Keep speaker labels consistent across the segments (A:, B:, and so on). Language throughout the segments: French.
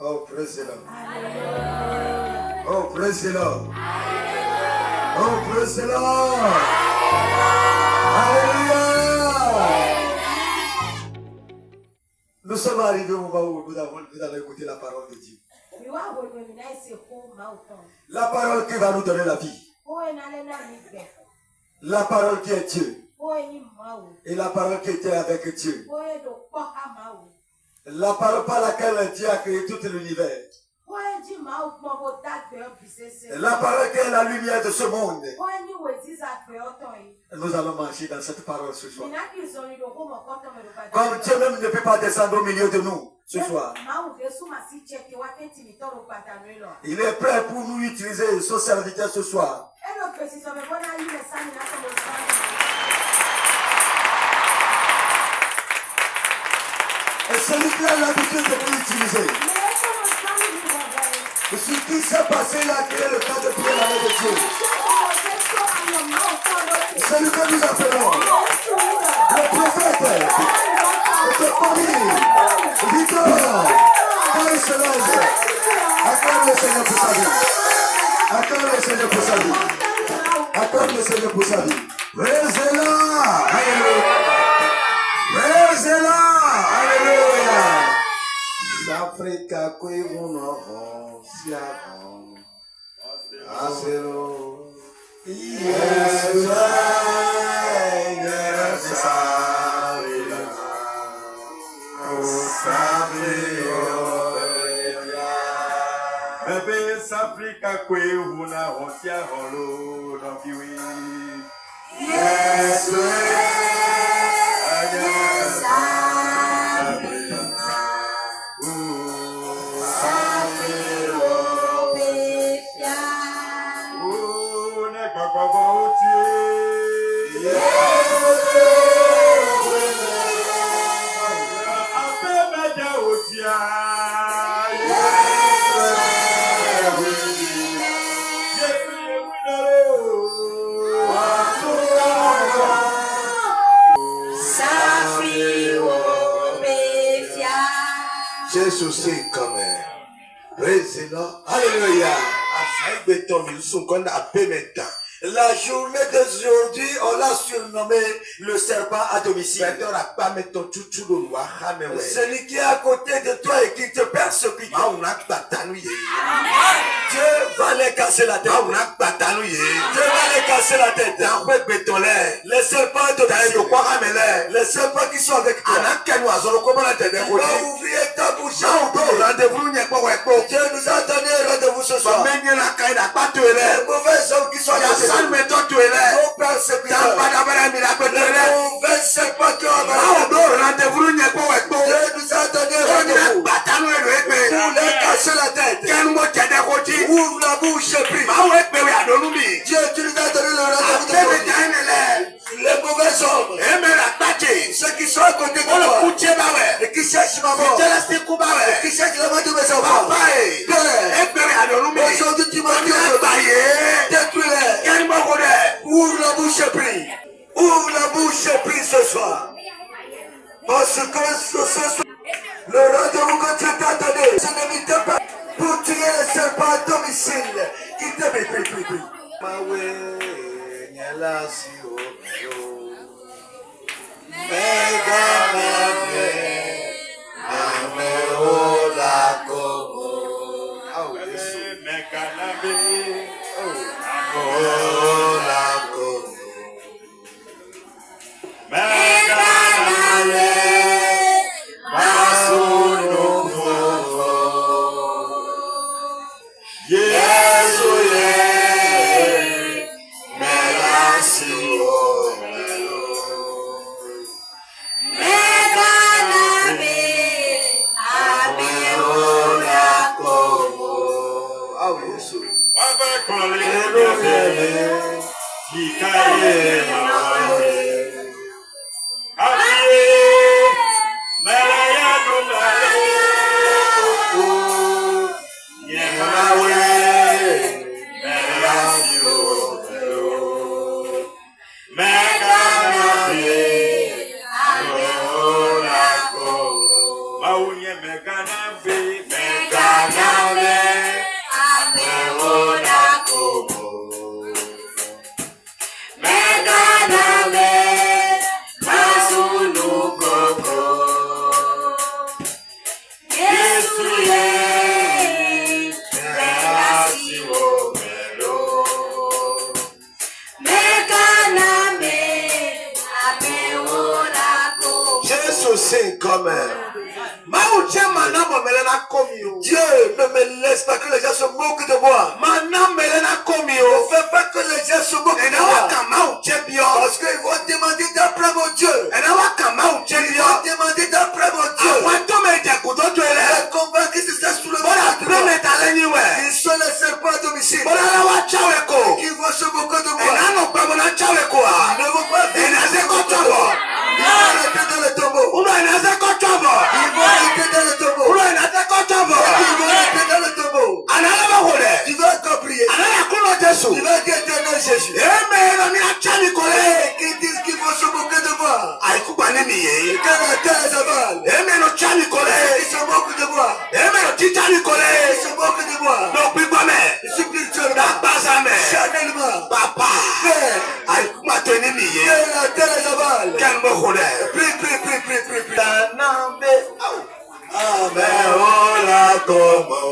A: Oh, praise the Lord. Oh, praise the Lord. Oh, praise the Lord. Alléluia. Nous sommes arrivés au moment où nous allons écouter la parole de Dieu. La parole qui va nous donner la vie. La parole qui est Dieu. Et la parole qui était avec Dieu. La parole par laquelle Dieu a créé tout l'univers. La parole qui est la lumière de ce monde. Nous allons marcher dans cette parole ce soir. Comme Dieu même ne peut pas descendre au milieu de nous ce soir. Il est prêt pour nous utiliser son serviteur ce soir. Et celui qui a l'habitude de nous utiliser. Ce qui s'est passé là, qui est le cas de prier la main de Dieu. Celui que nous appelons le prophète, le famille, Victor, quand il se lance, acclame le Seigneur pour sa vie. Acclame le Seigneur pour sa vie. Acclame le Seigneur pour sa vie. Praise-le, alléluia. Praise-le, alléluia. L'Afrique a quoi Jésus c'est comme président. Alléluia. La journée d'aujourd'hui, on l'a surnommé le serpent à domicile. Celui qui est à côté de toi et qui te persécute. Dieu va les casser la tête. Dieu va les casser la tête. Les serpents à domicile. Les serpents qui sont avec toi. Il va ouvrir ta bouche. Dieu nous a donné un rendez-vous ce soir. Les mauvais hommes qui sont avec toi. Nos persécuteurs. Les mauvais serpents qui ont avec toi. Dieu nous a donné un rendez-vous. Pour les casser la tête. Ouvre la bouche et prie. Dieu, tu nous as donné le rendez-vous. Les mauvais hommes. Ceux qui sont à côté de toi. Et qui cherchent maman. Et qui cherchent la main de mes enfants. Aujourd'hui, tu m'as dit détruis-les. Ouvre la bouche et prie. Ouvre la bouche et prie ce soir. Parce que ce soir, le rendez-vous que tu t'as donné, ce ne m'était pas pour tuer les serpents à domicile. Qui te prie.
B: Mekana
A: Dieu ne me laisse pas que les gens se moquent de moi. Ne fais pas que les gens se moquent de moi. Parce qu'ils vont demander d'après mon Dieu. Ils vont demander d'après mon Dieu. Les combats qui se sont sous le monde. Ils sont les serpents à domicile. Ils vont se moquer de moi. Ils ne vont pas venir. Ils vont arrêter dans le tombeau. Ils vont arrêter dans le tombeau. Ils vont arrêter dans le tombeau. Tu vas encore prier. Tu vas dire éternel Jésus. Qui disent qu'ils vont se moquer de moi. Quand la terre les avale. Ils se moquent de moi. Ils se moquent de moi. Spirituellement. Charnellement. Papa. Père. Que la terre les avale. Prie. Amen. Oh la como.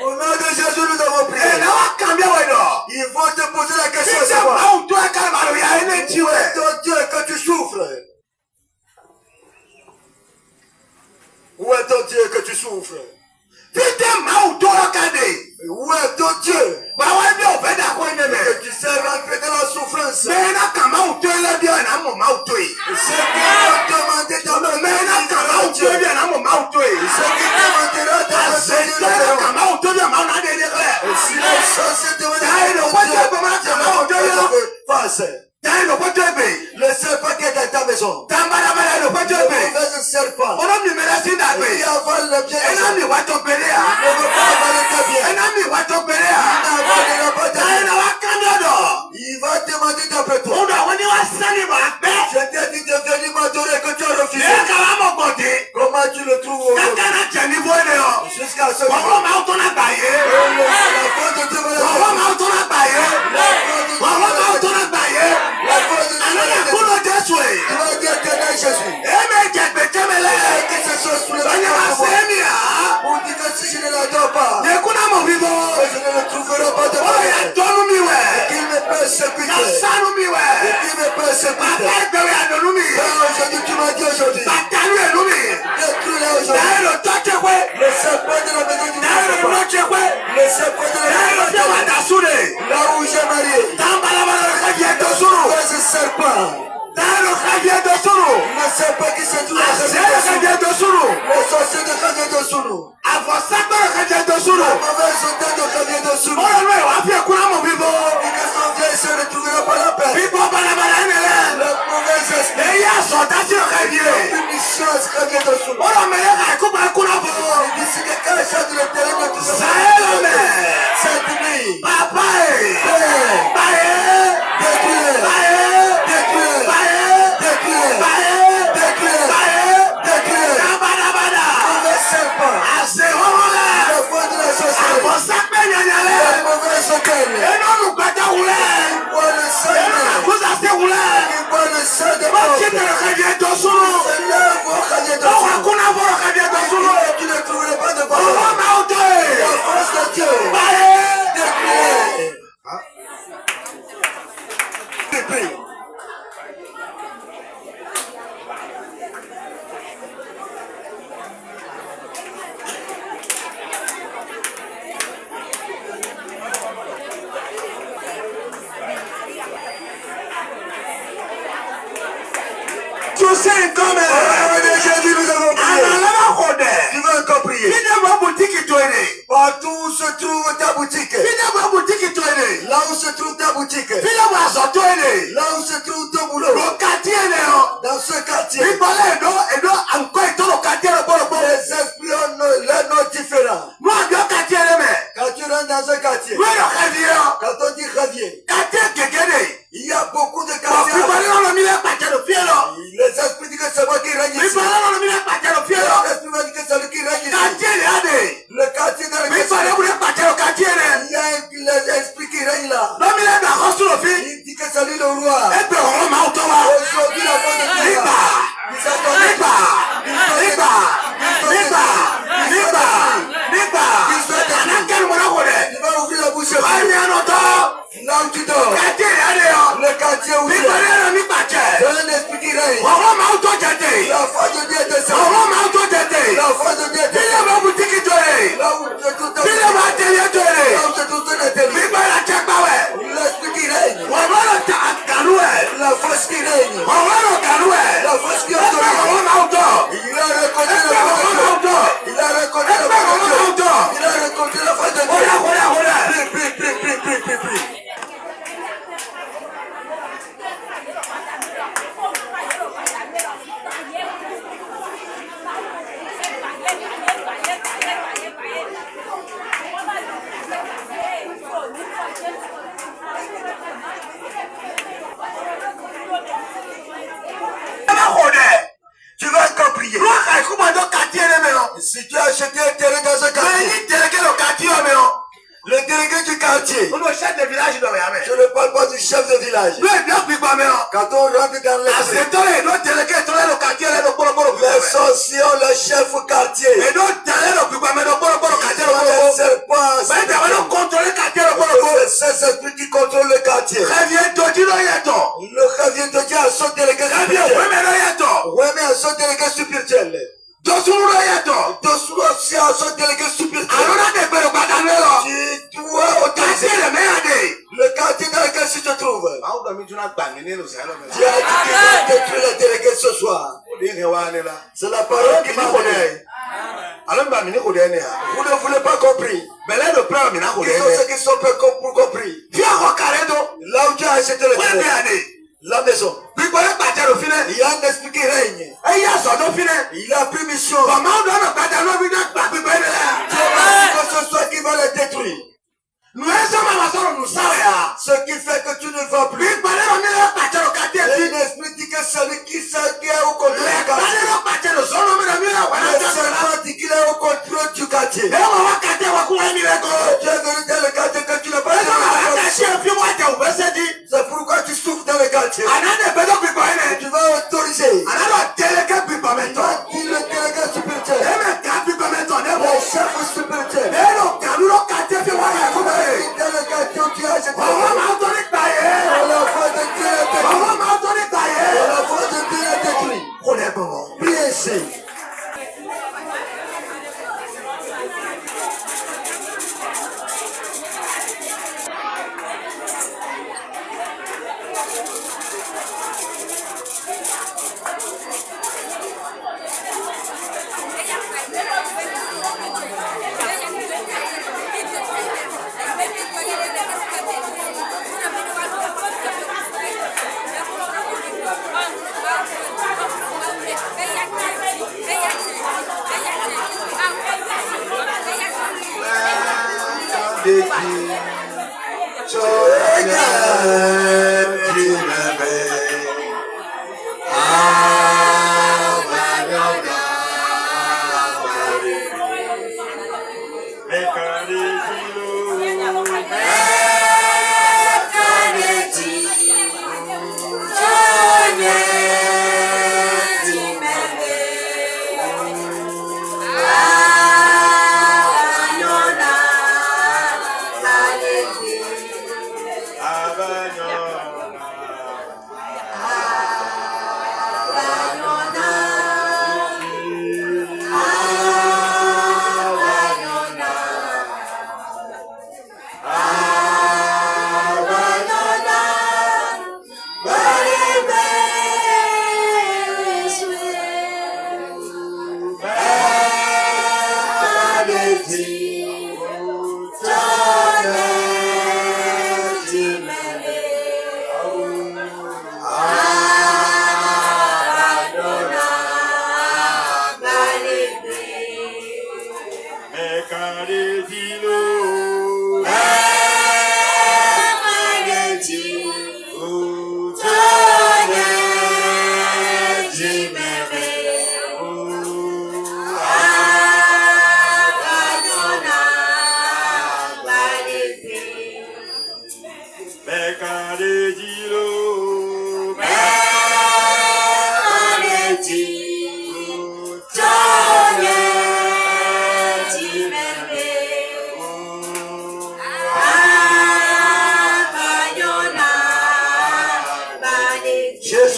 A: Au nom de Jésus, nous avons prié. Ils vont te poser la question. Où est ton Dieu que tu souffres? Où est ton Dieu que tu souffres? Où est ton Dieu? Que tu sais rentrer dans la souffrance. Ceux qui vont demander ta main. Ceux qui demanderont ta le serpent qui est dans ta maison. Le mauvais serpent. Il avale le bien. Il ne veut pas avaler ta bien. Il va demander d'après toi. Je t'ai dit de venir m'adorer que tu as refusé. Comment tu le trouves aujourd'hui? Jusqu'à ce moment. La faute de Dieu va le Jésus. Que ce soit sous le pour dire que si je ne l'adore pas, je ne le trouverai pas de moi. Qu'il me persécute. Aujourd'hui, tu m'as dit aujourd'hui. Détruis-la aujourd'hui. Le serpent de la maison du le serpent de la maison là où j'ai marié. Ce serpent. Le serpent qui se trouve à le sorcier de Khadija Dosuru. La mauvaise odeur de Khadija Dosuru. Because son vieil se retrouvera par la paix. Le mauvais esprit. La puissance Khadija Dosuru. Il dit si quelqu'un chante le terrain de tout ça. Cette nuit. nous sommes comme Jésus, nous avons prié. Tu vas encore prier. Partout où se trouve ta boutique. Là où se trouve ta boutique. Là où se trouve ton boulot. Dans ce quartier. Les esprits ont leurs noms différents. Quand tu rentres dans un quartier. Quand on dit Javier. Il y a beaucoup de quartiers. Les esprits disent que c'est moi qui règne ici. Les esprits disent que c'est lui qui règne ici. Le quartier dans lequel il y a l'esprit qui règne là. Il dit que c'est lui le roi. Aujourd'hui la voix de Dieu. Il va ouvrir la bouche. Là où tu dors. Le quartier où tu es. Un esprit qui règne. La foi de Dieu est descendue. La foi de Dieu est descendue. Là où tu es tout à fait. Là où tu es tout à fait. L'esprit qui règne. La force qui règne. La force qui règne. Il a reconnu la foi de Dieu. Il a reconnu la foi de Dieu. Il a reconnu la foi de Dieu. Prie. Tu vas encore prier. Si tu as acheté un terrain dans un quartier, le délégué du quartier. Je ne parle pas du chef de village. Quand on rentre dans les sorciers ont le chef quartier. Les serpents, ces esprits qui contrôlent le quartier. Le Javier de Dieu a son délégué spirituel. Dosuro aussi a son délégué spirituel. Tu dois autoriser le quartier dans lequel tu te trouves. Tu as dit qu'il va détruire le délégué ce soir. C'est la parole qui m'a donné. Vous ne voulez pas compris. Ils sont ceux qui sont peu compris. Là où tu as acheté le terrain, la maison. Il y a un esprit qui règne. Il a pris mission. Que ce soit qui va le détruire. Ce qui fait que tu ne vas plus. Un esprit dit que celui qui est au contrôle du quartier. Le serpent dit qu'il est au contrôle du quartier. Tu es venu dans le quartier que tu n'as pas. C'est pourquoi tu souffres dans le quartier. Tu vas autoriser. Tu vas dire le délégué spirituel. Le chef spirituel. Dans le quartier où tu as acheté. La foi de Dieu est détruite. La foi de Dieu est détruite. Priez ici.
B: Abagnon.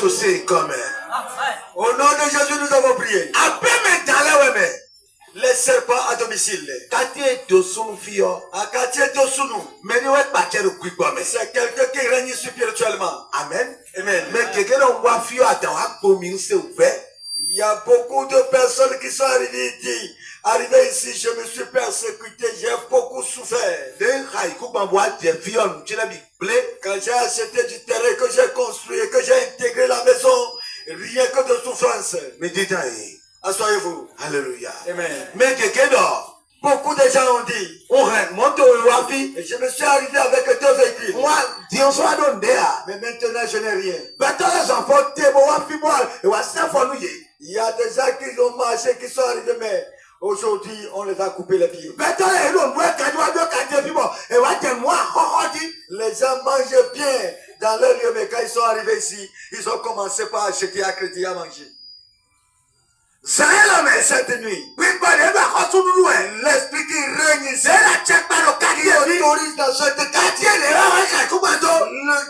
A: associé comme.
B: Au nom de Jésus, nous avons prié. Les serpents à domicile. C'est quelqu'un qui règne spirituellement.
A: Amen.
B: Amen.
A: Mais quelqu'un
B: Il y a beaucoup de personnes qui sont arrivées ici, je me suis persécuté, j'ai beaucoup souffert. Quand j'ai acheté du terrain, que j'ai construit, que j'ai intégré la maison, rien que de souffrance. Asseyez-vous.
A: Alléluia.
B: Amen.
A: Mais quelqu'un d'autre.
B: Beaucoup de gens ont dit, et je me suis arrivé avec 2 véhicules. Mais maintenant, je n'ai rien. Il y a des gens qui ont marché, qui sont arrivés, mais aujourd'hui, on les a coupé les pieds. Les gens mangent bien dans leur lieu, mais quand ils sont arrivés ici, ils ont commencé par acheter à crédit à manger. Cette nuit, l'esprit qui règne ici, qui autorise dans ce quartier,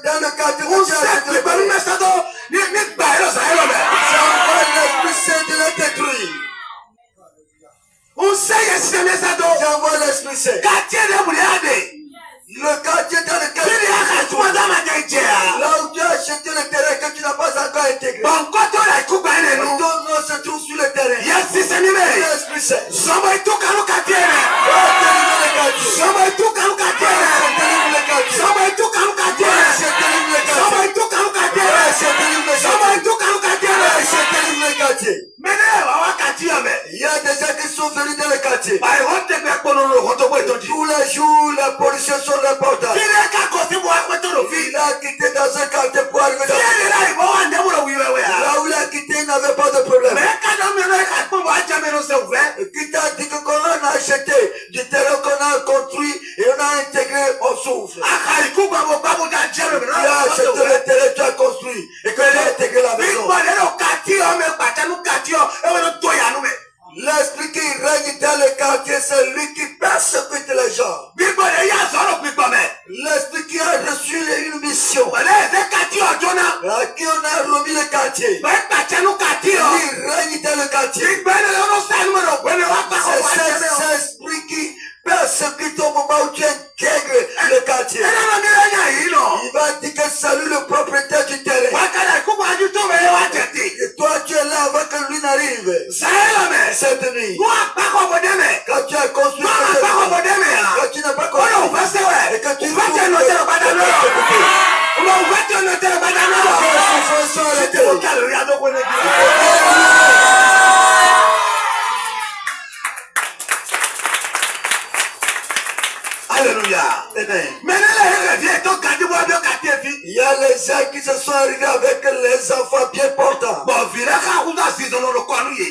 B: dans le quartier, l'esprit saint de le détruire. J'envoie l'esprit saint. Le quartier dans lequel là où tu as acheté le terrain que tu n'as pas encore intégré. Ton nom se trouve sur le terrain. L'esprit saint. Il y a des gens qui sont venus dans le quartier. Tous les jours, la police sont reportées. Il a quitté dans un quartier pour arriver dans là où il a quitté, il n'avait pas de problème. Qui t'a dit que qu'on a acheté du terrain qu'on a construit et on a intégré, on souffre. Tu as acheté le terrain, tu as construit et que tu as intégré la maison. L'esprit qui règne dans le quartier, c'est lui qui persécute les gens. L'esprit qui a reçu une mission. À qui on a remis le quartier. Il règne dans le quartier. C'est cet esprit qui persécute au moment où tu intègres le quartier. Il va dire que salut le propriétaire du terrain. Et toi tu es là avant que lui n'arrive. Cette nuit, quand tu as construit, quand tu n'as pas construit, et que tu
A: Alléluia.
B: Amen. Il y a les gens qui se sont arrivés avec les enfants bien portants.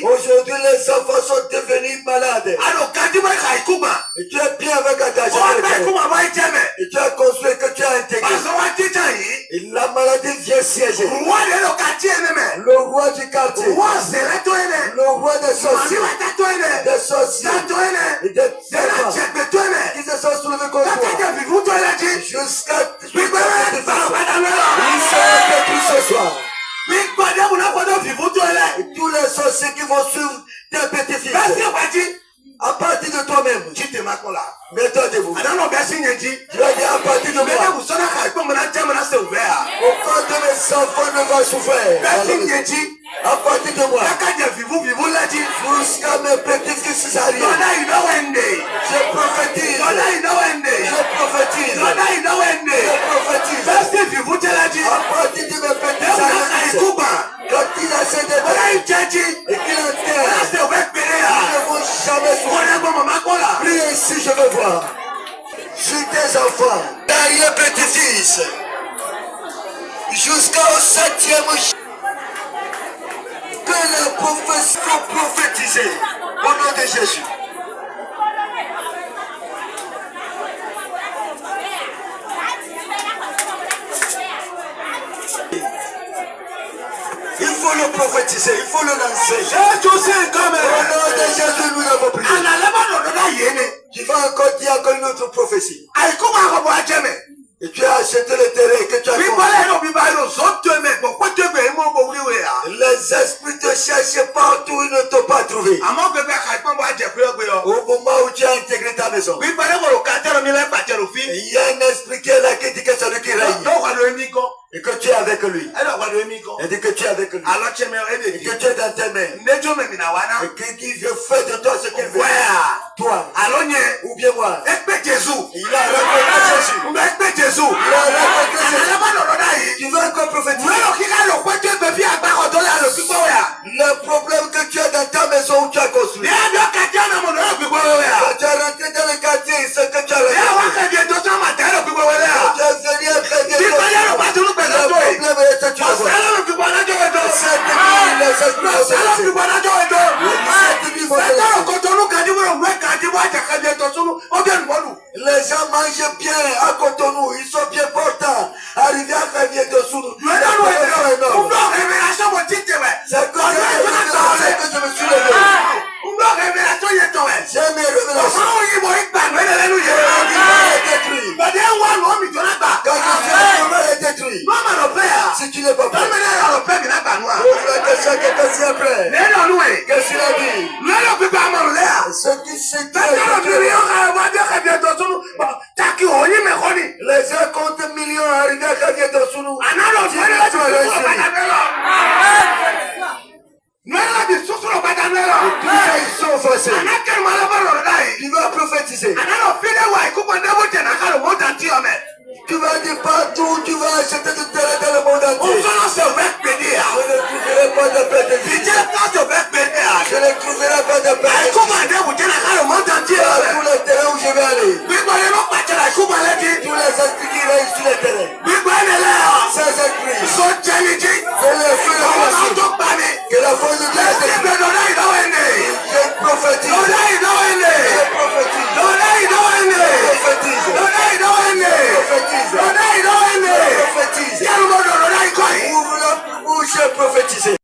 B: Aujourd'hui, les enfants sont devenus malades. Et tu es bien avec ta et tu as construit que tu as intégré. Et la maladie vient siéger. Le roi du quartier. Le roi des sorciers. Des sorciers. Et des serpents qui se sont soulevés contre toi. Jusqu'à ce soir. Et tous les sorciers qui vont suivre tes petits-fils. À partir de toi-même. Mets-toi debout. Tu vas dire à partir de moi. Aucun de mes enfants ne va souffrir. À partir de moi. Jusqu'à mes petits-fils arrivent. Je prophétise. Je prophétise. Je prophétise. À partir de mes petits arrivent. Quand il a ses détails et qu'il enterre, ils ne vont jamais souffrir. Prie ici, je veux voir. Sur tes enfants, derrière petit-fils, jusqu'au 7e jour, que les prophéties soient prophétisées au nom de Jésus. Il faut le prophétiser, il faut le lancer. Au nom de Jésus, nous avons prié. Tu vas encore dire encore une autre prophétie. Et tu as acheté le terrain que tu as construit. avec lui.
A: Alors tu aimerais de
B: Et
A: Dieu.
B: que Dieu est dans tes mains. Et qu'il fait de toi ce qu'il veut. Toi.
A: Alors
B: Ou bien moi.
A: Jésus.
B: Il a rencontré Jésus.
A: Il a rencontré Jésus.
B: Tu veux encore prophétiser. Le problème que tu as dans ta maison où tu as construit. Quand tu es rentré dans le quartier, ce que tu as rencontré. Quand tu es venu à créer le problème est que tu as vu. Les gens mangent bien à Cotonou, ils sont bien portants. Arrivé à Javier de Soudou. C'est que je me suis levé. J'ai mes révélations. Quand je suis détruit. Si tu n'es pas prêt. Qu'est-ce qu'il a dit? Ce qui s'est les gens comptent millions arrivés à Javier de Soudou. Ils sont forcés. Tu vas prophétiser. Tu vas dire partout, tu vas acheter de terre dans le monde entier. Je ne trouverai pas de paix de vie. Je ne trouverai pas de paix. Tous les terrains où je vais aller. Tous les esprits qui règnent sur les terrains. Ces esprits. Que la force de Dieu est je prophétise. Ouvre la bouche et prophétiser.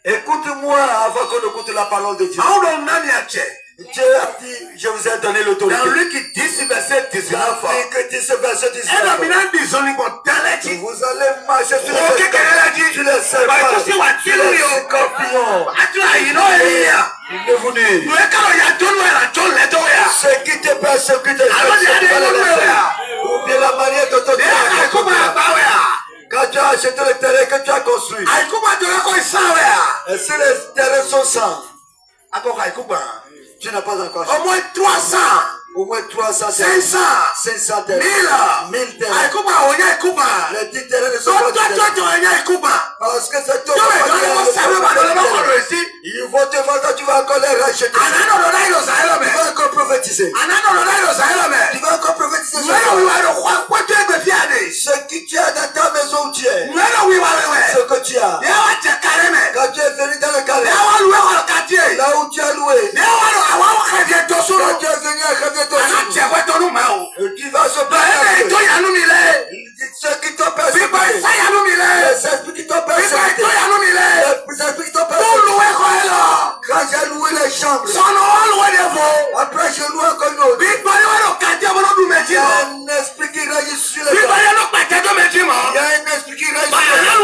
B: Écoute-moi avant qu'on écoute la parole de Dieu. Dieu a dit, je vous ai donné l'autorité.
A: Dans Luc 10, verset 19.
B: Afrique 10, verset 19. Vous allez marcher sur les serpents, sur les scorpions. Devenir. Ce qui te persécute, ou bien la manière dont tu as quand tu as acheté le terrain que tu as construit. Et si les terrains sont sans, tu n'as pas encore acheté.
A: Au moins 300.
B: Au moins 300 terrains. 500 terrains. 1000 terrains. Les 10 terrains ne sont pas parce que c'est toi. Ils vont te voir quand tu vas encore les racheter. Tu vas encore prophétiser. Tu vas encore prophétiser. Ce qui tu as dans ta maison où tu es. Ce que tu as. Quand tu es venu dans le quartier. Là où tu as loué. Quand tu es venu à Javier. Tu vas se battre. Ce qui t'ont persécuté. Les esprits qui t'ont persécuté. Les esprits qui t'ont persécuté. Quand j'ai loué les chambres. Après j'ai loué encore une autre. Il y a un esprit qui règne sur les gens. Il y a un esprit qui règne sur les gens.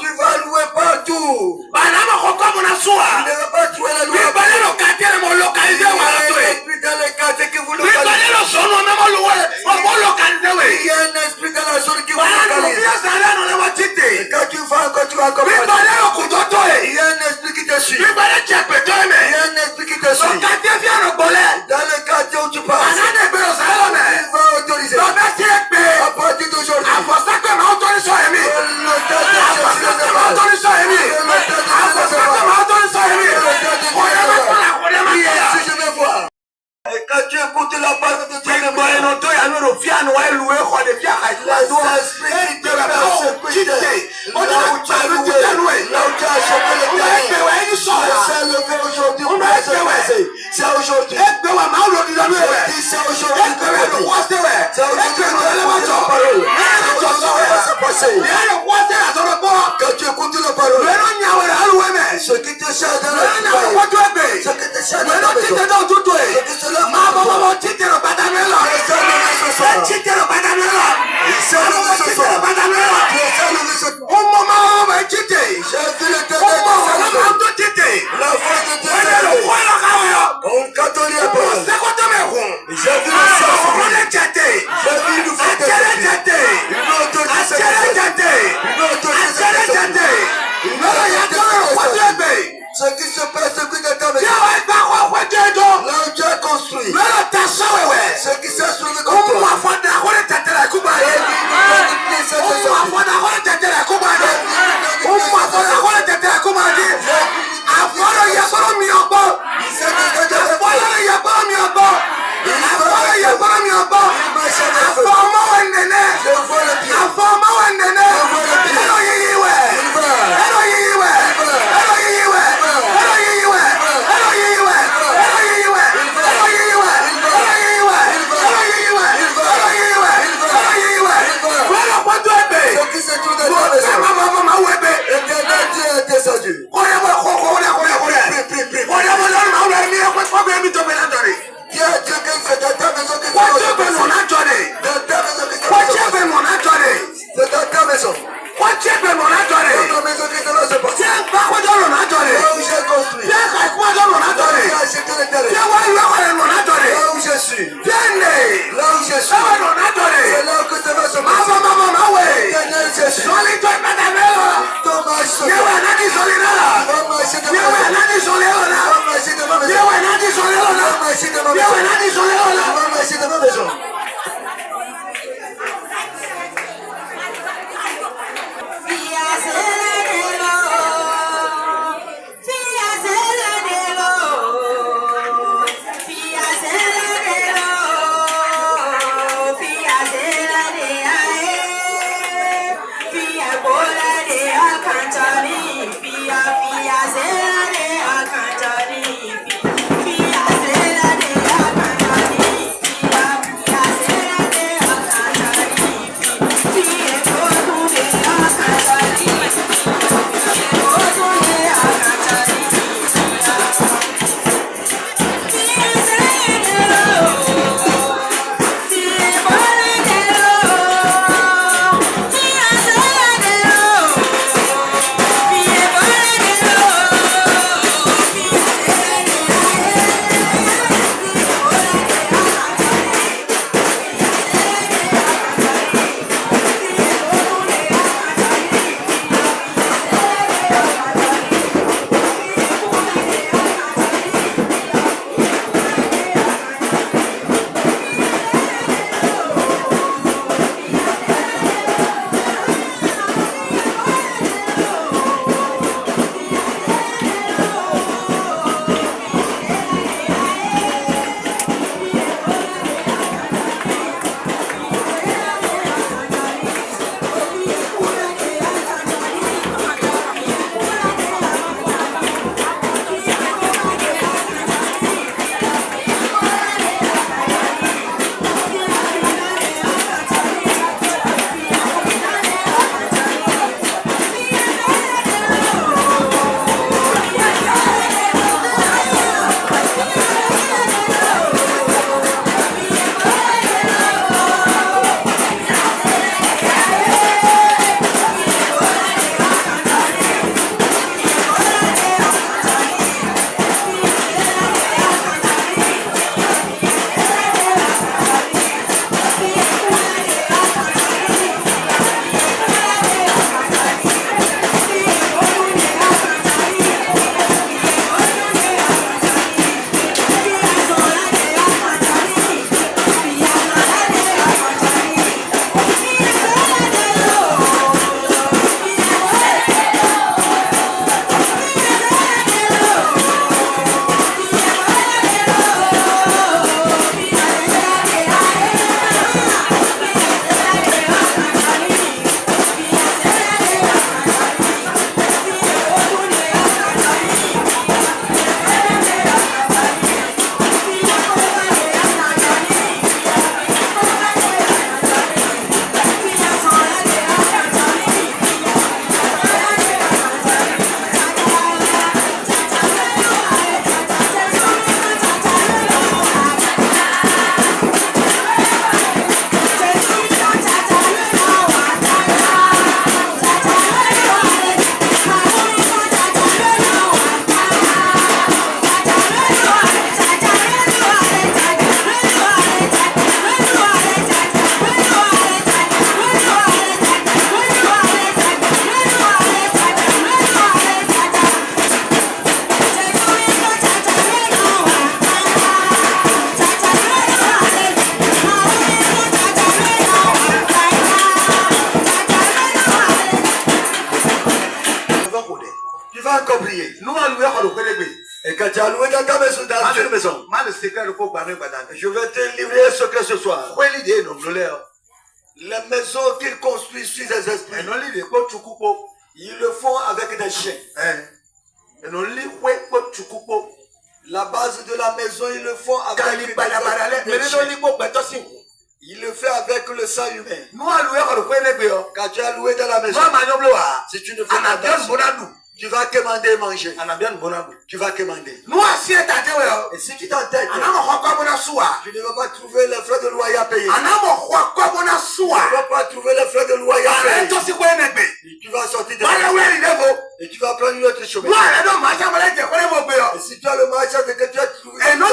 B: Tu vas louer partout. Tu ne vas pas trouver la loi. Il y a un esprit dans les quartiers qui vous localise. Il y a un esprit dans la zone qui vous localise. Et quand tu vas encore, tu vas encore. Il y a un esprit qui te suit. Il y a un esprit qui te suit. Dans le quartier où tu passes. Il va autoriser. À partir d'aujourd'hui. Si je vais voir. Et quand tu écoutes la parole de Dieu, les esprits qui te persécutent, là où tu as loué, là où tu as acheté le terrain, c'est levé aujourd'hui pour se passer. C'est aujourd'hui. C'est aujourd'hui. C'est aujourd'hui que la parole va se passer. Quand tu écoutes la parole, ce qui te charge dans la vie, ce qui te charge dans la maison, ce qui te prier.
A: Nous allons louer le Pélébé.
B: Et quand tu as loué dans ta maison, dans une maison,
A: Mal le secret de Pogbané Badane.
B: je vais te livrer un secret ce soir.
A: Pourquoi l'idée non glolaire?
B: Les maisons qu'ils construisent sur des esprits,
A: Et non l'idée pour Chukupo.
B: ils le font avec des chiens.
A: Et non l'idée pour Chukupo.
B: La base de la maison, ils le font avec
A: Kali
B: des
A: Balabalale. Mais non
B: chiens.
A: l'idée pour Batosin.
B: Il le fait avec le sang humain.
A: Nous allons louer le Pélébé.
B: Quand tu as loué dans la maison,
A: Nous allons
B: si tu ne fais pas
A: Anabian
B: attention,
A: Bonadou.
B: tu vas commander manger.
A: Anabian Bonadou.
B: Tu vas commander.
A: Nous assis à terre.
B: Et si tu t'entêtes,
A: Anamo Hokwa Bonasua.
B: tu ne vas pas trouver les frais de loyer à payer.
A: Anamo Hokwa
B: Tu ne
A: Bonasua.
B: vas pas trouver les frais de loyer à payer.
A: Arrête aussi quoi n'est-ce
B: Et tu vas sortir de
A: pas. Voilà, il
B: et tu vas prendre une autre chemin.
A: Nous allons marcher avec les gens.
B: Et si tu as le marché que tu as trouvé,
A: Et nous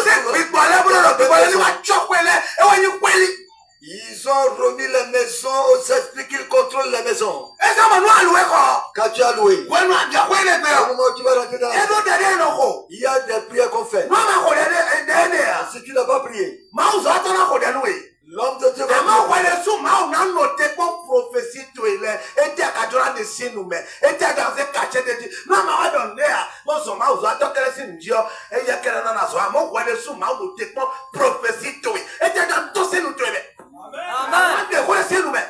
B: ils ont remis les maisons aux esprits qu'ils contrôlent les maisons. Quand tu as loué, au moment où tu vas rentrer dans la maison, il y a des prières qu'on fait. Si tu n'as pas prié, l'homme de Dieu va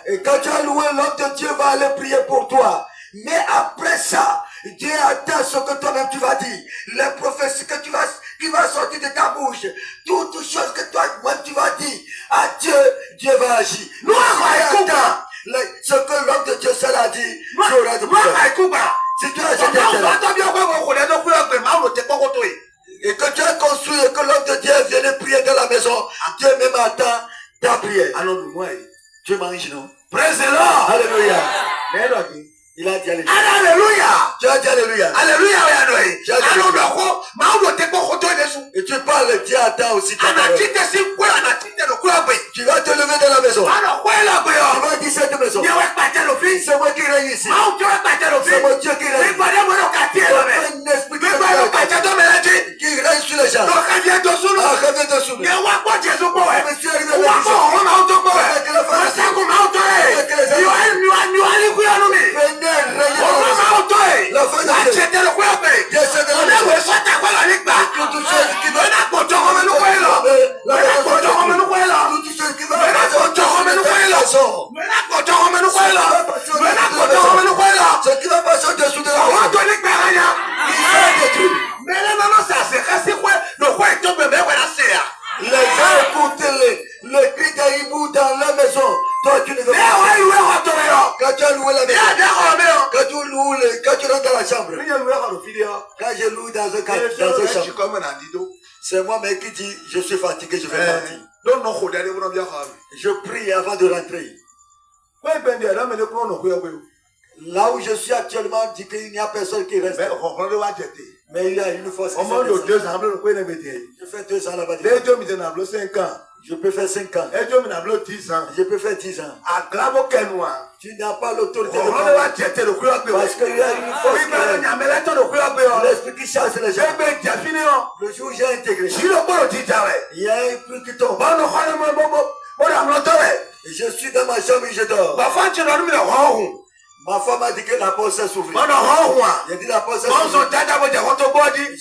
B: Et quand tu as loué, l'homme de Dieu va aller prier pour toi. Mais après ça, Dieu attend ce que toi-même tu vas dire. Les prophéties que qui va sortir de ta bouche. Toutes choses que toi-même tu vas dire à Dieu, Dieu va agir. Nous attends ce que l'homme de Dieu seul a dit. Tu auras de prière. Si tu as et que tu as construit et que l'homme de Dieu vienne prier dans la maison, Dieu même attend ta prière. Tu manges, non?
A: Praise the Lord.
B: Alléluia.
A: Alléluia.
B: Il a dit alléluia.
A: Alléluia.
B: Tu as dit alléluia.
A: Alléluia.
B: Et tu parles, Dieu attend aussi ta parole. Tu vas te lever dans la maison. Tu vas dire cette maison. C'est moi qui règne ici. C'est mon Dieu qui règne. Un esprit qui règne sur les gens. Reviens dessous nous. Je me suis arrivé avec la fin de ce qui va passer au-dessous de la route. Les gens écoutent le cri des hiboux dans la maison. Toi, tu ne veux pas. Quand tu as loué la maison, quand tu rentres dans la chambre, quand je loue dans un chambre, c'est moi-même qui dis, je suis fatigué, je vais partir. Je prie avant de rentrer. Là où je suis actuellement, dit qu'il n'y a personne qui reste. Mais il y a une force. Je fais 2 ans là-bas. Je peux faire 5 ans. Je peux faire 10 ans. Tu n'as pas l'autorité de parler. Parce qu'il y a une force. L'esprit qui chasse les gens. Le jour où j'ai intégré, il y a un truc qui tombe. Et je suis dans ma chambre et je dors. Ma femme a dit que la porte s'est s'ouvrir. J'ai dit la porte s'est s'ouvrir.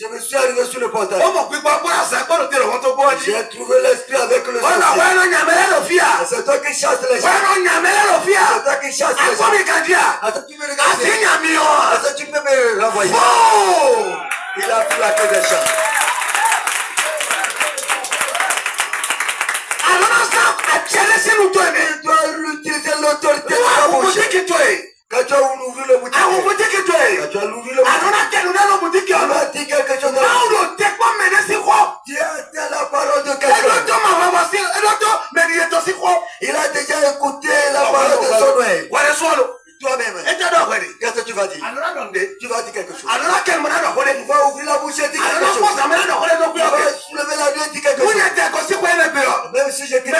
B: Je me suis arrivé sur le portail. J'ai trouvé l'esprit avec le sorcier. C'est toi qui chasses les gens. C'est toi qui chasses les gens. Attends, tu peux regarder. Attends, tu peux me renvoyer. Il a pris la queue des champs. Il doit utiliser l'autorité de la bouche. Quand tu as ouvert le boutique, quand tu as ouvert le boutique, tu as dit quelque chose. Tu as la parole de quelqu'un. Il a déjà écouté la parole de son oeil. Toi-même, qu'est-ce que tu vas dire? Tu vas dire quelque chose. Tu vas ouvrir la bouche et dire quelque chose. Tu vas soulever la nuit et dire quelque chose. Même si je quitte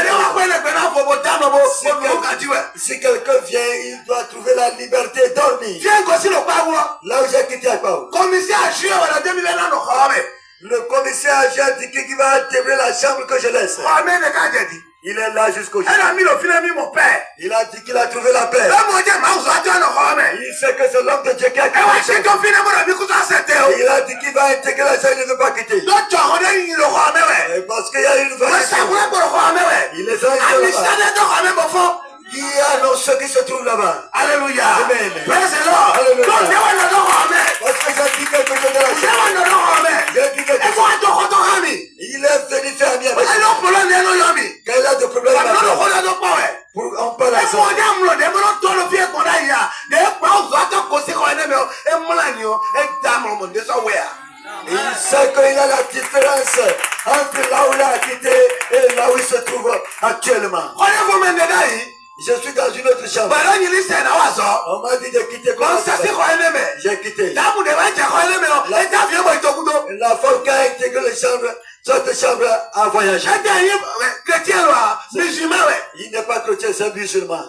B: si quelqu'un vient, il doit trouver la liberté de dormir. Là où j'ai quitté Akbao. Le commissaire agent dit qu'il va intégrer la chambre que je laisse. Il est là jusqu'au jour. Il a dit qu'il a trouvé la paix. Il sait que c'est l'homme de Dieu qui a créé. Il a dit qu'il va intégrer la chair, il ne veut pas quitter. Parce qu'il y a une vérité. Il les a il y a nos ceux qui se trouvent là-bas. Alléluia. Amen. Praise the Lord. Alléluia. Parce que j'ai dit quelque chose de la chair. J'ai dit quelque chose. Il est venu faire bien. Quand il a des problèmes pour on parle à ça. Il sait qu'il a la différence entre là où il a quitté et là où il se trouve actuellement. Je suis dans une autre chambre. On m'a dit de quitter comme ça. J'ai quitté. La femme qui a intégré les chambres, cette chambre a voyagé. Il n'est pas chrétien, c'est musulman.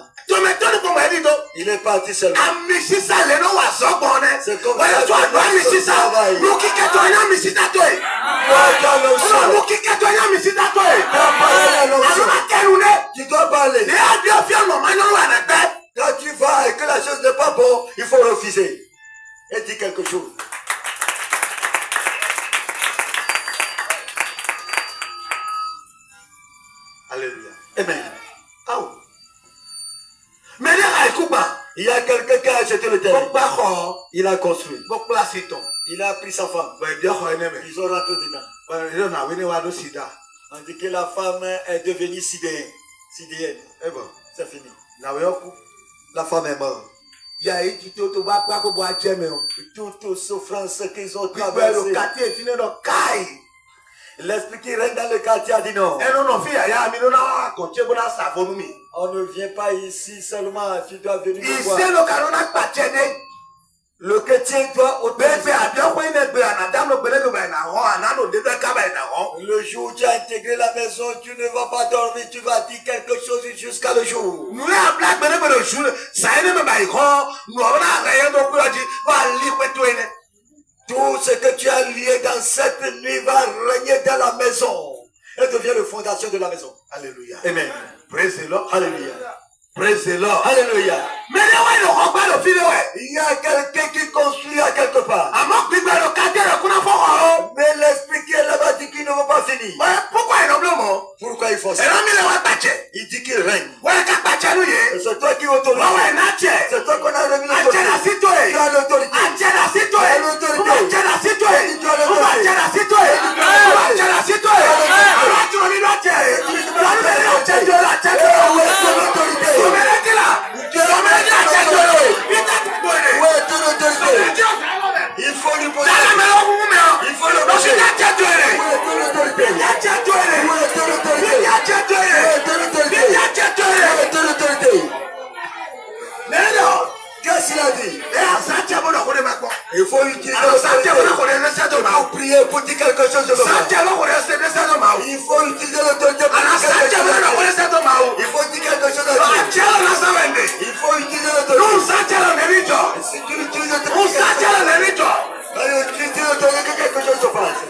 B: Il est parti seulement. C'est comme ça. Tu dois parler. Quand tu vas et que la chose n'est pas bonne, il faut refuser. Et dis quelque chose. Alléluia. Amen. Oh. Il y a quelqu'un qui a acheté le terrain. Il a construit. Il a pris sa femme. Ils ont rentré dedans. On dit que la femme est devenue sidéenne. Et bon, c'est fini. La femme est morte. Toutes souffrances qu'ils ont traversées. L'esprit qui règne dans le quartier a dit non. On ne vient pas ici seulement, tu dois venir me voir. Le chrétien doit obéir. Le jour où tu as intégré la maison, tu ne vas pas dormir, tu vas dire quelque chose jusqu'à le jour. Tout ce que tu as lié dans cette nuit va régner dans la maison et devient la fondation de la maison. Alléluia. Amen. Praise the Lord. Alléluia. Praise the Lord. Alléluia. Il y a quelqu'un qui construit à quelque part. Mais l'esprit qui est là-bas dit qu'il ne va pas finir. Pourquoi il faut ça? Il dit qu'il règne. C'est toi qui autorise. C'est toi qu'on a remis l'autorité. Tu as l'autorité. Tu as l'autorité. Il faut lui poser. Il faut le poser. Qu'est-ce qu'il a dit? Il faut utiliser l'autorité pour prier, pour dire quelque chose de mal. Il faut utiliser l'autorité pour dire quelque chose de mal. Il faut dire quelque chose de mal. Il faut utiliser l'autorité. Si tu utilises l'autorité, quelque chose se passe.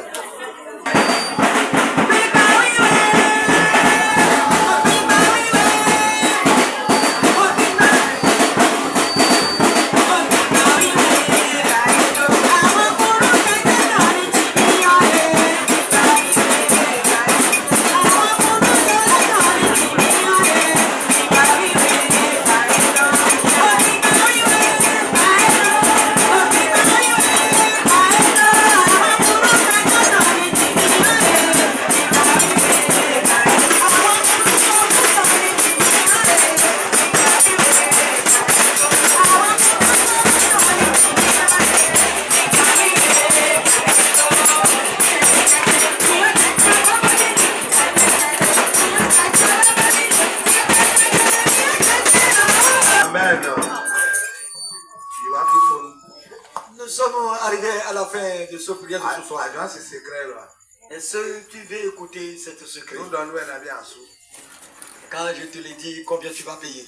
B: Nous sommes arrivés à la fin de ce prière de ce soir. Est-ce que tu veux écouter cette secret? Quand je te l'ai dit, combien tu vas payer?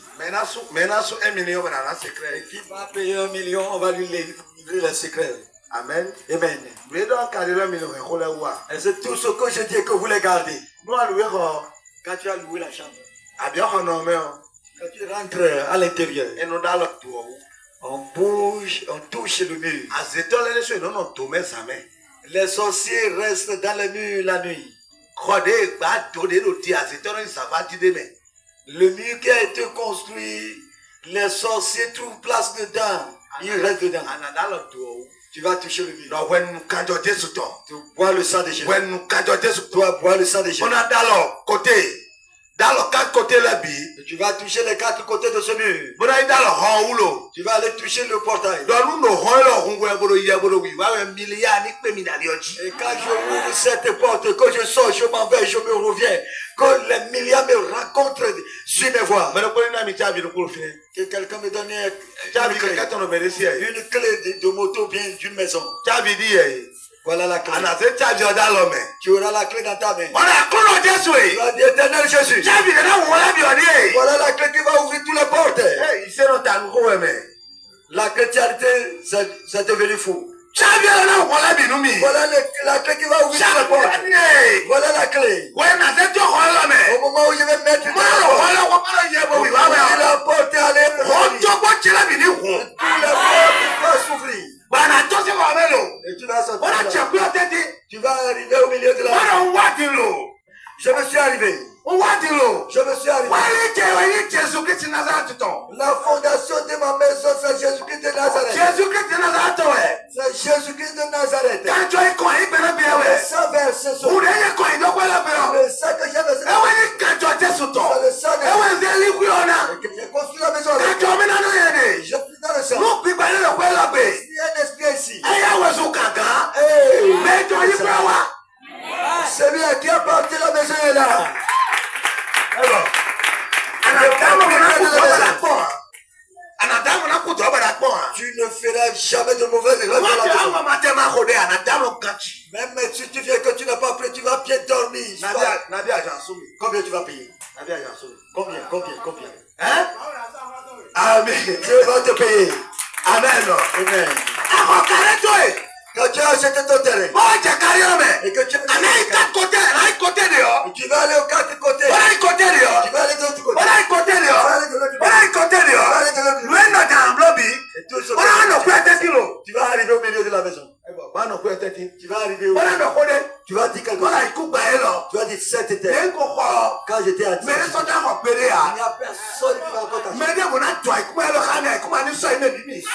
B: Qui va payer 1 million, on va lui livrer le secret. Amen. Amen. Et c'est tout ce que je dis que vous les gardez. Quand tu as loué la chambre, quand tu rentres à l'intérieur, On bouge, on touche le mur. Les sorciers restent dans le mur la nuit. Le mur qui a été construit, les sorciers trouvent place dedans. Ils restent dedans. Tu vas toucher le mur. Tu bois le sang de Jésus. Tu vas boire le sang de Jésus. Et tu vas toucher les 4 côtés de ce mur. Tu vas aller toucher le portail. Et quand je ouvre cette porte, que je sors, je m'en vais, je me reviens. Que les milliards me rencontrent sur mes voies. Que quelqu'un me donne une clé de moto bien d'une maison. Voilà la clé. Tu auras la clé dans ta main. L'éternel Jésus. Voilà la clé qui va ouvrir toutes les portes. La chrétienté, c'est devenu fou. Voilà la clé qui va ouvrir toutes les portes. Voilà la clé. Au moment où je vais mettre la porte à l'épreuve, toutes les portes vont s'ouvrir. Et tu vas sortir. Tu vas arriver au milieu de la rue. Je me suis arrivé. Je me suis arrivé. La fondation de ma maison, c'est Jésus-Christ de Nazareth. C'est Jésus-Christ de Nazareth. Le sang versé sur le sang que j'ai versé. C'est le sang de j'ai construit la maison. Je suis dans le sang. Il y a un esprit ici. Celui à qui appartient la maison est là. Tu ne feras jamais de mauvaises choses dans la maison. Même si tu viens que tu n'as pas pris, tu vas bien dormir. Combien tu vas payer? Combien? Hein? Amen. Dieu va te payer. Amen. Amen. Quand tu as acheté ton terrain, et que tu vas aller aux 4 côtés, tu vas aller aux 4 côtés, tu vas aller de l'autre côté, et tout ce que tu vas arriver au milieu de la maison. Tu vas arriver au milieu. Tu vas dire quelque chose. Tu vas dire cette terre. Quand j'étais à 10, il n'y a personne qui va celui qui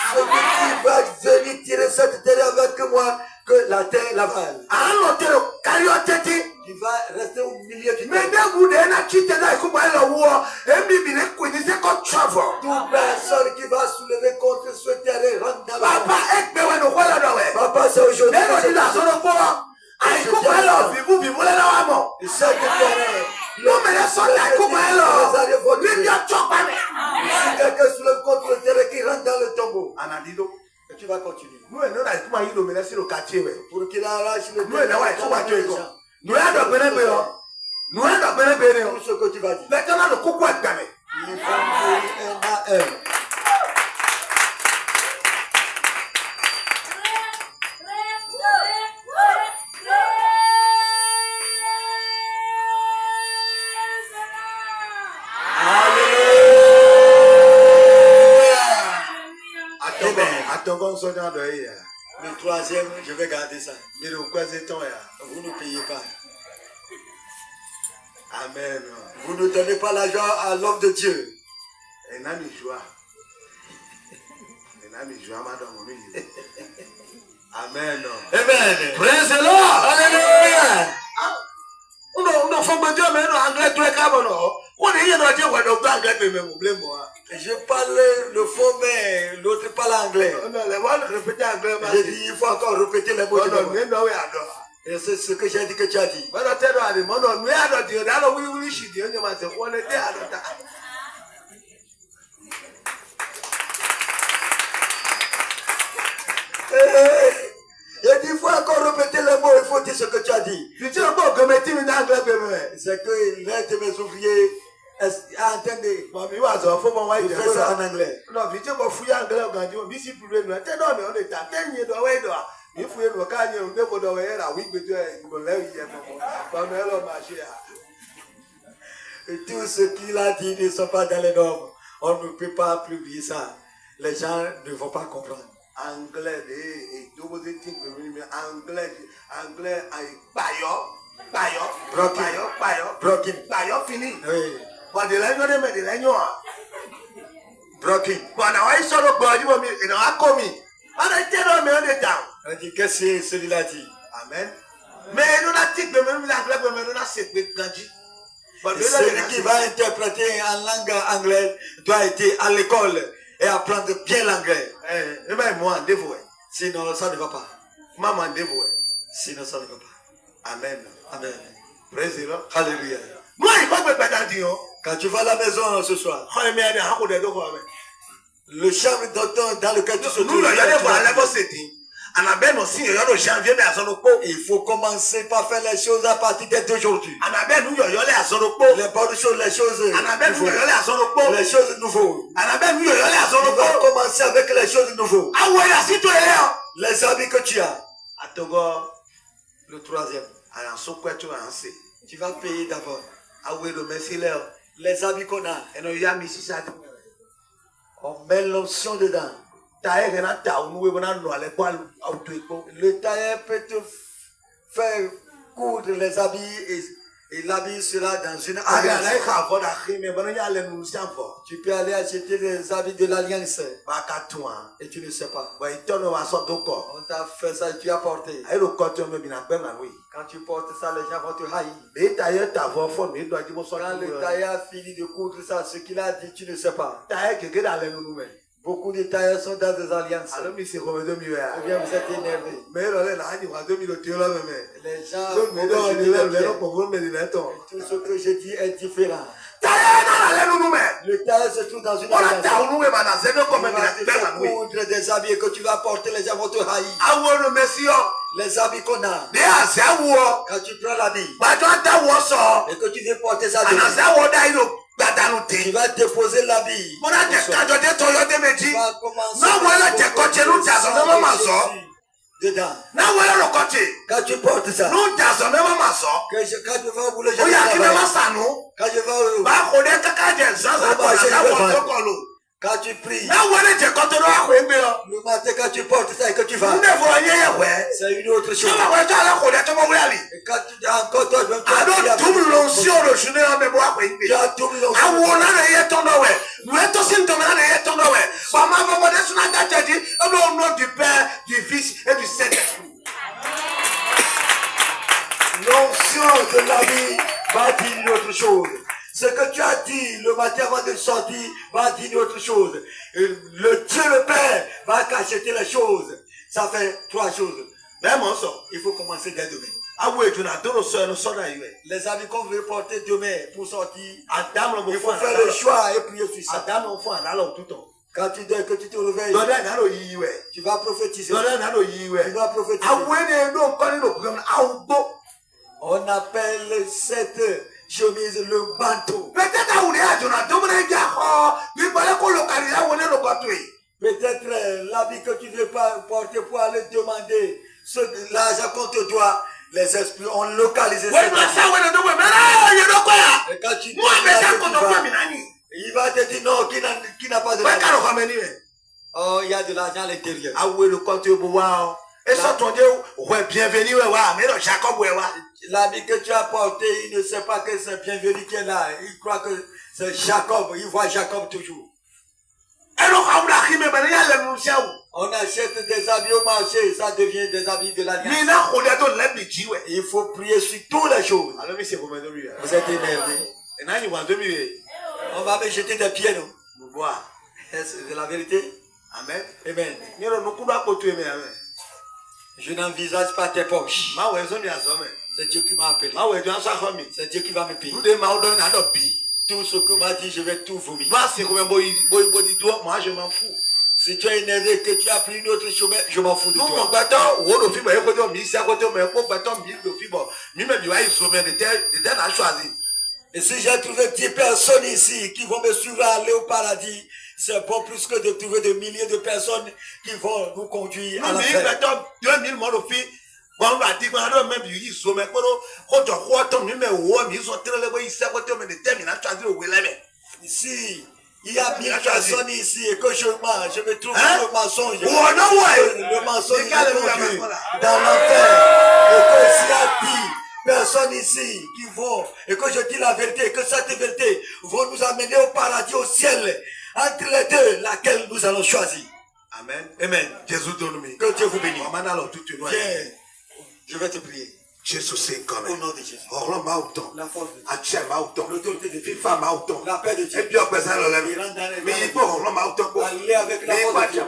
B: va venir tirer cette terre avec moi, que la terre l'avale. Tu vas rester au milieu du terre. Toute personne qui va soulever contre ce terrain rentre dans la Papa, c'est aujourd'hui. Si quelqu'un soulève contre le terrain qui rentre dans le tombeau, et tu vas continuer. Pour qu'il arrache le terrain. Tout ce que tu vas dire. Il va mourir un à un. Le troisième, je vais garder ça. Vous ne payez pas.
A: Amen.
B: Vous ne donnez pas l'argent à l'homme de Dieu.
A: Amen.
B: Amen.
A: Praise the Lord.
B: Alléluia. Je parle le faux, mais l'autre parle anglais. J'ai dit, il faut encore répéter les mots. Et c'est ce que j'ai dit que tu as dit. Il dit, il faut encore répéter les mots, il faut dire ce que tu as dit. C'est que l'un de mes ouvriers a entendu. Il fait ça en anglais. Et tout ce qu'il a dit ne sont pas dans les normes. On ne peut pas publier ça. les gens ne vont pas comprendre.
A: Anglais et anglais bayo fini.
B: Oui.
A: But the language de me the language.
B: Broken.
A: But now I saw the body of me in our coming. And I tell me on the down.
B: On dit que c'est celui-là dit.
A: Amen. Mais nous n'avons pas de l'anglais, mais nous n'avons pas de
B: celui qui va interpréter en langue anglaise doit être à l'école et apprendre bien l'anglais.
A: Eh bien, moi, dévoué.
B: Sinon, ça ne va pas.
A: Maman, dévoué.
B: Sinon, ça ne va pas.
A: Amen.
B: Amen.
A: Praise the Lord.
B: Alléluia.
A: Moi, il va me dire,
B: quand tu vas à la maison ce soir, le chambre dans lequel tu se trouves, il faut commencer par faire les choses à partir d'aujourd'hui. Les bonnes choses, les choses nouvelles. Tu vas commencer avec les choses nouvelles. Les habits que tu as. Le troisième. Tu vas payer d'abord. Les habits qu'on a, on met l'onction dedans. Le tailleur peut te faire coudre les habits et l'habit sera dans une alliance. Tu peux aller acheter des habits de l'alliance et tu ne sais pas. On t'a fait ça et tu as porté. Quand tu portes ça, les gens vont te haïr. Quand le tailleur a fini de coudre ça, ce qu'il a dit, tu ne sais pas. Beaucoup de tailleurs sont dans des alliances. Ou bien vous êtes énervé. Les gens tout ce que je dis est différent. Le tailleur se trouve dans une alliance. Il va te coudre des habits que tu vas porter, les gens vont te haïr. Les habits qu'on a. Quand tu prends l'habit et que tu viens porter ça dedans, tu vas déposer l'habit. Tu vas commencer dedans. Quand tu portes ça, quand tu vas au boulot, quand je vais quand tu pries, le matin quand tu portes ça et que tu vas, c'est une autre chose. Et quand tu as encore toi, tu as double l'onction.
A: Au nom du Père, du Fils et du Saint-Esprit.
B: L'onction de la vie va dire une autre chose. Ce que tu as dit le matin avant de sortir va dire une autre chose. Et le Dieu le Père va cacheter les choses. Ça fait trois choses.
A: Même on
B: il faut commencer dès demain. Les habits qu'on veut porter demain pour sortir, il faut faire le choix et prier sur ça. Quand tu dis que tu te réveilles, tu vas prophétiser. Tu vas prophétiser. On appelle cette chemise le manteau. Peut-être l'habit que tu veux pas porter pour aller demander l'argent qu'on te doit, les esprits ont localisé ça. Et quand tu dis il va te dire non, qui n'a pas de l'argent. Oh, il y a de l'argent à l'intérieur.
A: Et ça, ton Dieu, bienvenue,
B: l'habit que tu as porté, il ne sait pas que c'est bienvenu qui est là. Il croit que c'est Jacob, il voit Jacob toujours. On achète des habits au marché, ça devient des habits de l'alliance. Il faut prier sur toutes les choses. Vous êtes énervé. On va me jeter des pieds, non? C'est la vérité.
A: Amen.
B: Amen. Je n'envisage pas tes poches. C'est Dieu qui m'a appelé. C'est Dieu qui va me payer. Tout ce que m'a dit, je vais tout vomir.
A: Moi, je m'en fous.
B: Si tu es énervé que tu as pris une autre chemin, je m'en fous de toi. Et si j'ai trouvé 10 personnes ici qui vont me suivre à aller au paradis, c'est bon plus que de trouver des milliers de personnes qui vont nous conduire à la terre. Ici,
C: Il y a 1000 personnes ici et que je me trouve le mensonge. Le mensonge est dans l'enfer. Et que s'il y a 10 personnes ici qui vont, et que je dis la vérité, que cette vérité va nous amener au paradis, au ciel, entre les deux, laquelle nous allons choisir.
A: Amen.
C: Amen. Que Dieu vous bénisse. Viens, je vais te prier.
A: Jésus c'est comme
C: Au nom de Jésus. La force de Dieu. L'autorité de Dieu. La paix de Dieu.
A: Et puis après ça, mais il faut
C: aller avec la force de Dieu.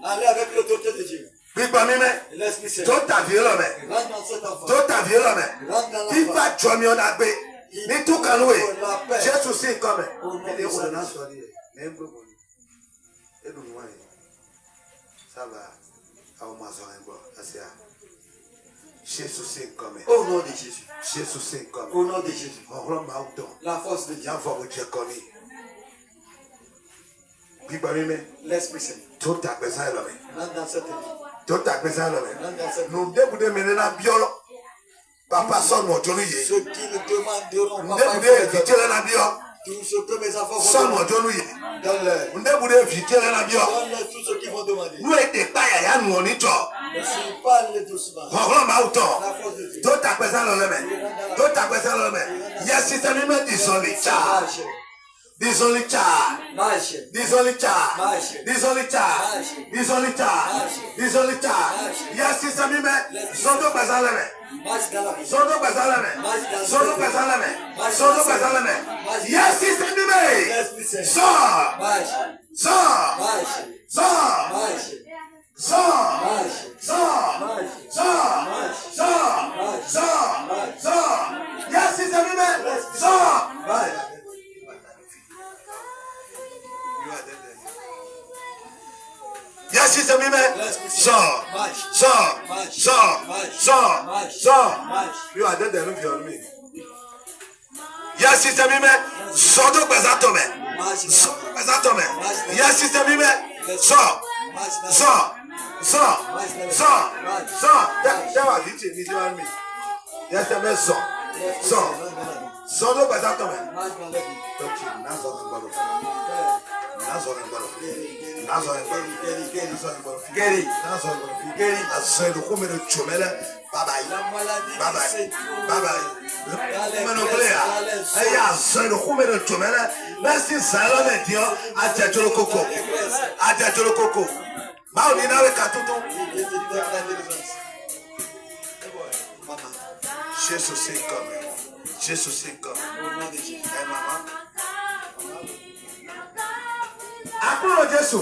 C: Aller avec l'autorité de Dieu. Laisse-moi se
A: Tout ta vie là, mais.
C: rentre dans cet enfant.
A: Tout ta vie là, mais.
C: Rentre dans
A: Il
C: l'enfant.
A: va tuer mieux la paix. Ni tout canoué.
C: La paix.
A: Jésus c'est comme.
C: Au nom de Jésus.
A: Ça va. Jésus c'est comme.
C: Au nom de Jésus.
A: Jésus c'est comme.
C: Au nom de Jésus. La force de Dieu. L'Esprit Saint.
A: Tout ta besoin là, mais.
C: Rentre dans cette vie.
A: Tout ta besoin là, mais.
C: Rentre dans cette vie.
A: Nous devons mener la biole. Papa son nom, tu
C: Ceux qui nous demanderont,
A: nous
C: papa,
A: devons éviter la biole.
C: tout ce que mes enfants
A: Son
C: vont
A: nom,
C: demander.
A: tu
C: Donne-leur.
A: nous devons éviter la biole.
C: Donne-leur tout ce qu'ils vont demander.
A: Nous étions pas à nous, on est toi.
C: Mais s'ils parlent doucement, la force de Dieu.
A: Tout ta besoin là, mais. Tout ta besoin là, mais. Il y a si ça nous met disons les chats.
C: Marche.
A: Disons les chats.
C: Marche.
A: Disons les chats.
C: Marche.
A: Disons les chats. Disons les chats. Disons les chats. Il y a si ça nous met. Son dos besoin là, mais.
C: Marche dans la vie.
A: Son dos besoin là, mais. Son dos besoin là, mais. Son dos besoin là, mais. Il y a si ça nous met.
C: L'Esprit Saint.
A: Sors.
C: Marche.
A: Sors.
C: Marche.
A: Sors.
C: Marche.
A: Sors.
C: Marche.
A: Sors.
C: Marche.
A: Sors. Sors. Sors. Sors. Il y a si ça nous met. Sors.
C: Marche.
A: Yes, c'est ça, sors, sors, sors, sors, sors. You are dead, don't you me? Yes, c'est ça, sors de Bazatome. Sors de Bazatome. Yes, c'est ça, sors, sors, sors, sors, sors. That was it, you know me. Yes, c'est sors, sors, sors de Bazatome. Gary, assoit le coup de chomel. Bye bye. Bye bye. Bye bye. Manopléa. Aïe, assoit le coup de chomel. Merci, Salon et Dieu. Adieu le coco. Adieu le coco. Maoni na le katuto. Jésus c'est comme. Jésus c'est comme. Maman. Akúrò Jésù.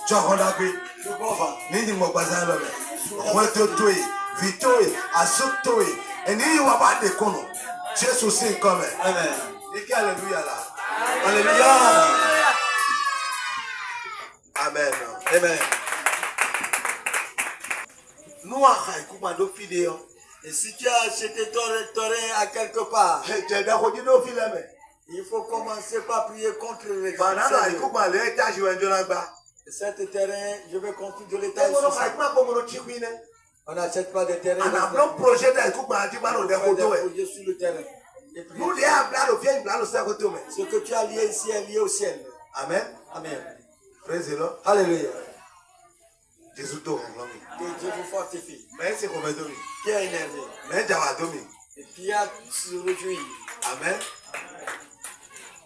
A: Jọ̀kọ̀dàgbé. Nídìí mo gbàdá lọ rẹ̀. Àwọn ètò tó yìí, fìtó yìí, àsoptó yìí. Ẹni yìí wà bá dé kùnú. Jésù sí nǹkan rẹ̀. Ní kí hallelujah la. Hallelujah. Amen.
C: Amen.
A: Nous avons écouté nos vidéos.
C: Et si tu as acheté ton à quelque part,
A: J'ai d'accord nos films.
C: il faut commencer par prier contre les
A: Banana, écoute-moi, l'étage, je vais dire là-bas.
C: cet terrain, je vais construire de l'étage. On n'achète pas de terrain.
A: On a un projet d'écoute-moi, tu vas nous
C: projet sur le terrain. Et puis,
A: nous, les hablados, viens, nous allons
C: ce que tu as lié ici est lié au ciel.
A: Amen.
C: Amen.
A: Praise the Lord.
C: Alléluia.
A: Jésus t'ouvre.
C: Que Dieu vous fortifie.
A: Merci pour me donner.
C: Qui est énervé.
A: Mais Java Domi.
C: Et puis à se réjouir.
A: Amen.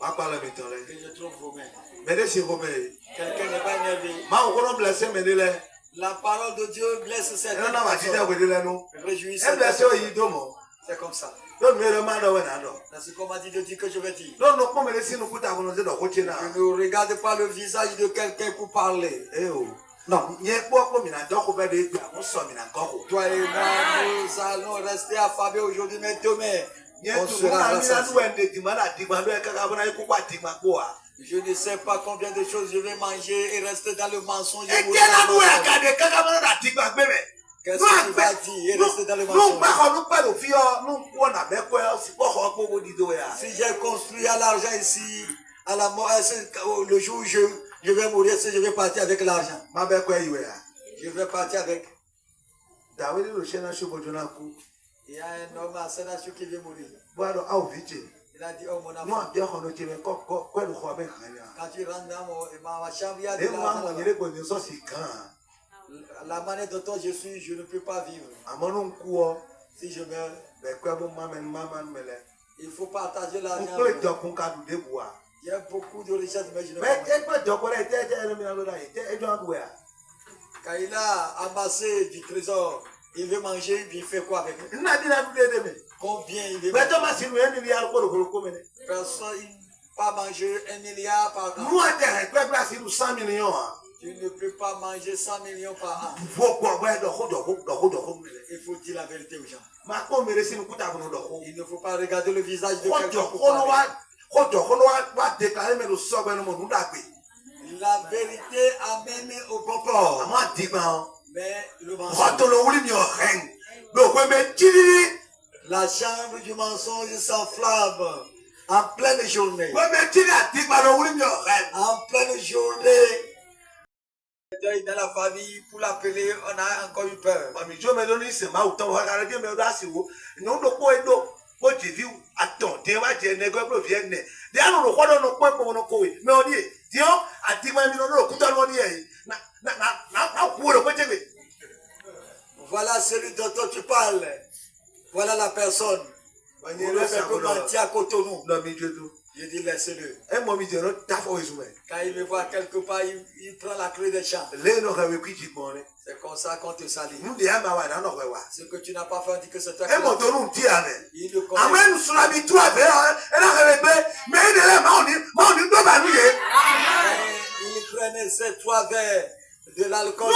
A: Ma parole est maintenant.
C: Que je trouve vos mains.
A: Mais de chez vous,
C: Quelqu'un n'est pas énervé.
A: ma on va blesser, mais de là.
C: La parole de Dieu blesse cette
A: Elle n'a pas dit à vous de là, non.
C: Réjouissez.
A: Elle blesse au yidomo.
C: C'est comme ça.
A: Donc, mais le mal, on a non.
C: C'est ce qu'on m'a dit de dire que je vais dire.
A: Non, non, comme elle est si nous pouvons avoir nos côtés là.
C: Je ne regarde pas le visage de quelqu'un pour parler.
A: Eh oh. Non, il y a quoi comme il a donc on va dire, on sort, il a encore.
C: Toi et moi, nous allons rester affamés aujourd'hui, mais demain, on
A: On
C: sera rassasiés.
A: sera
C: Je ne sais pas combien de choses je vais manger et rester dans le mensonge.
A: Et quel amour a gardé Kagamana la Tigba bébé?
C: Qu'est-ce que tu vas dire et rester dans le
A: Nous
C: mensonge?
A: pas le fio, nous on a bien quoi, c'est pas encore pour dire ya.
C: Si j'ai construit à l'argent ici, à la mort, le jour où je vais mourir, si je vais partir avec l'argent.
A: Ma bien quoi ya.
C: Je vais partir avec.
A: David le chien a chou bojona ku.
C: Il y a un homme à Sénachou qui veut mourir.
A: Voilà, au vite.
C: Il Il a dit, oh mon
B: Moi,
C: enfant,
B: bien qu'on ne tienne pas, quoi, le croit bien.
C: quand tu rentres dans ma chambre, il y a de
B: Et moi,
C: l'argent
B: mon
C: là-bas.
B: dirait qu'on est sorti quand.
C: La manière dont je suis, je ne peux pas vivre.
B: À mon cours,
C: Si je meurs,
B: mais quoi, mon maman me l'a.
C: il faut partager
B: On
C: l'argent.
B: peut être qu'on cadre des bois.
C: Il y a beaucoup de richesses, mais je ne peux
B: Mais
C: pas.
B: tu peux dire qu'on a été là.
C: Quand il a amassé du trésor, il veut manger, puis il fait quoi avec
B: Il n'a dit la double de demain.
C: combien il veut
B: Mais
C: manger?
B: Thomas, si nous avons un milliard de
C: Personne, il ne peut pas manger 1 milliard par an.
B: moi, tu as 100 millions.
C: Tu ne peux pas manger 100 millions par an.
B: Pourquoi?
C: Il faut dire la vérité aux gens.
B: Il
C: Il ne faut pas regarder le visage de
B: faut
C: quelqu'un pour parler. La vérité amène au bon port. Mais le mensonge, la chambre du mensonge s'enflamme en pleine journée. En pleine journée, deuil dans la famille, pour l'appeler, on a encore eu peur. Voilà celui dont tu parles. Voilà la personne. Il ne fait que mentir à Cotonou. Je dis laissez-le. Quand il me voit quelque part, il prend la clé des champs. C'est comme ça qu'on te salue. Ce que tu n'as pas fait, on dit que c'est toi qui l'as fait. Il le connaît. Il prenait ces 3 verres de l'alcool.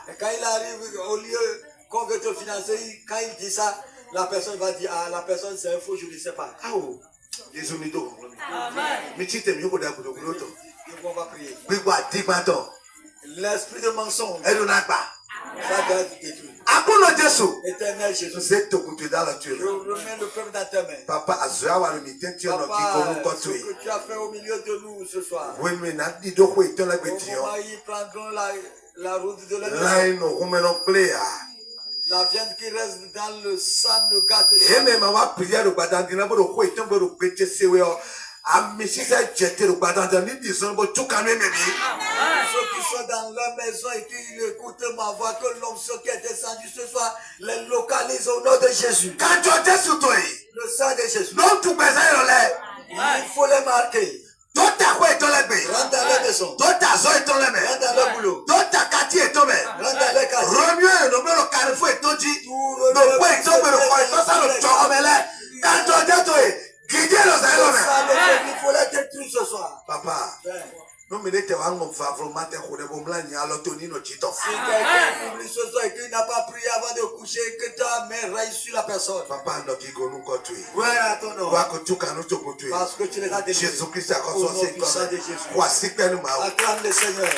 C: Et quand il arrive au lieu qu'on veut te financer, quand il dit ça, la personne va dire, ah, la personne c'est un faux, je ne sais pas. Et on va prier. L'esprit de mensonge, ça doit être détruit. Éternel Jésus, je remets le peuple dans tes mains.
B: Papa,
C: Papa, ce que tu as fait au milieu de nous ce soir. Au moment où ils prendront la route de la la viande qui reste dans le sang ne gâte jamais. Ceux qui sont dans leur maison et qui écoutent ma voix, que l'homme qui est descendu ce soir les localise au nom de Jésus. Le sang de Jésus. Il faut les marquer. Rentre dans les maisons. Rentre dans le boulot. Rentre dans les il faut les détruire ce soir.
B: Papa, si quelqu'un
C: oublie ce soir et qu'il n'a pas prié avant de coucher, que ta main raille sur la personne.
B: Papa,
C: Ouais, à ton nom. Parce que tu les as détruits.
B: Jésus-Christ a
C: Au nom puissant de Jésus. Acclame le Seigneur.